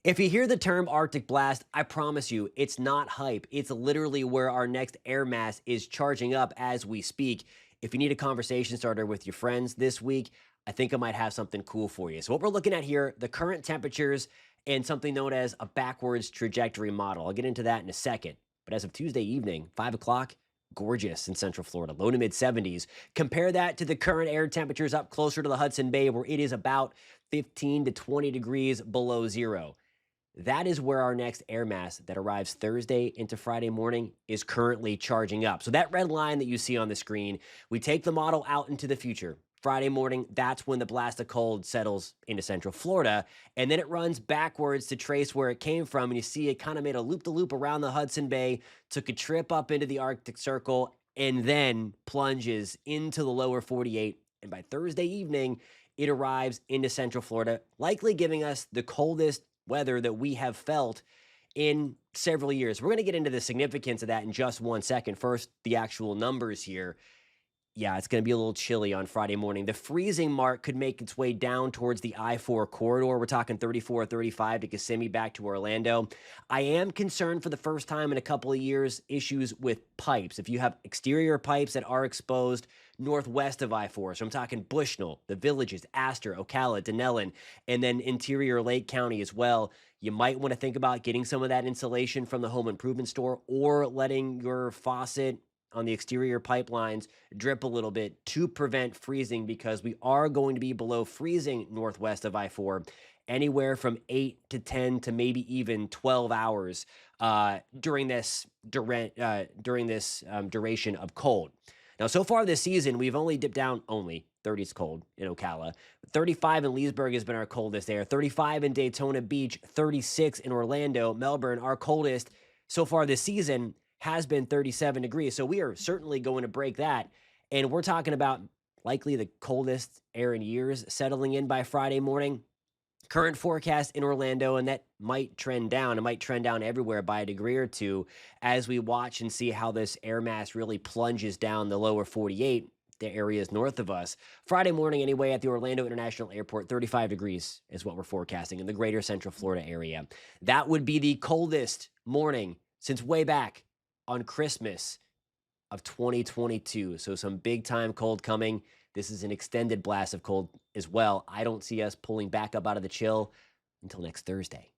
If you hear the term Arctic blast, I promise you, it's not hype. It's literally where our next air mass is charging up as we speak. If you need a conversation starter with your friends this week, I think I might have something cool for you. So, what we're looking at here, the current temperatures and something known as a backwards trajectory model. I'll get into that in a second. But as of Tuesday evening, 5 o'clock, gorgeous in Central Florida, low to mid 70s. Compare that to the current air temperatures up closer to the Hudson Bay, where it is about 15 to 20 degrees below zero. That is where our next air mass that arrives Thursday into Friday morning is currently charging up. So that red line that you see on the screen, we take the model out into the future. Friday morning, that's when the blast of cold settles into Central Florida. And then it runs backwards to trace where it came from. And you see it kind of made a loop-de-loop around the Hudson Bay, took a trip up into the Arctic Circle, and then plunges into the lower 48. And by Thursday evening, it arrives into Central Florida, likely giving us the coldest weather that we have felt in several years. We're going to get into the significance of that in just one second. First, the actual numbers here. Yeah, it's going to be a little chilly on Friday morning. The freezing mark could make its way down towards the I-4 corridor. We're talking 34 or 35 to Kissimmee back to Orlando. I am concerned for the first time in a couple of years, issues with pipes. If you have exterior pipes that are exposed northwest of I-4, so I'm talking Bushnell, the Villages, Astor, Ocala, Denellen, and then interior Lake County as well, you might want to think about getting some of that insulation from the home improvement store or letting your faucet on the exterior pipelines drip a little bit to prevent freezing, because we are going to be below freezing northwest of I-4 anywhere from 8 to 10 to maybe even 12 hours during this duration of cold. Now, so far this season, we've only dipped down 30's cold in Ocala. 35 in Leesburg has been our coldest there. 35 in Daytona Beach, 36 in Orlando, Melbourne. Our coldest so far this season has been 37 degrees. So we are certainly going to break that. And we're talking about likely the coldest air in years settling in by Friday morning. Current forecast in Orlando, and that might trend down. It might trend down everywhere by a degree or two as we watch and see how this air mass really plunges down the lower 48, the areas north of us. Friday morning, anyway, at the Orlando International Airport, 35 degrees is what we're forecasting in the greater Central Florida area. That would be the coldest morning since way back on Christmas of 2022. So some big time cold coming. This is an extended blast of cold as well. I don't see us pulling back up out of the chill until next Thursday.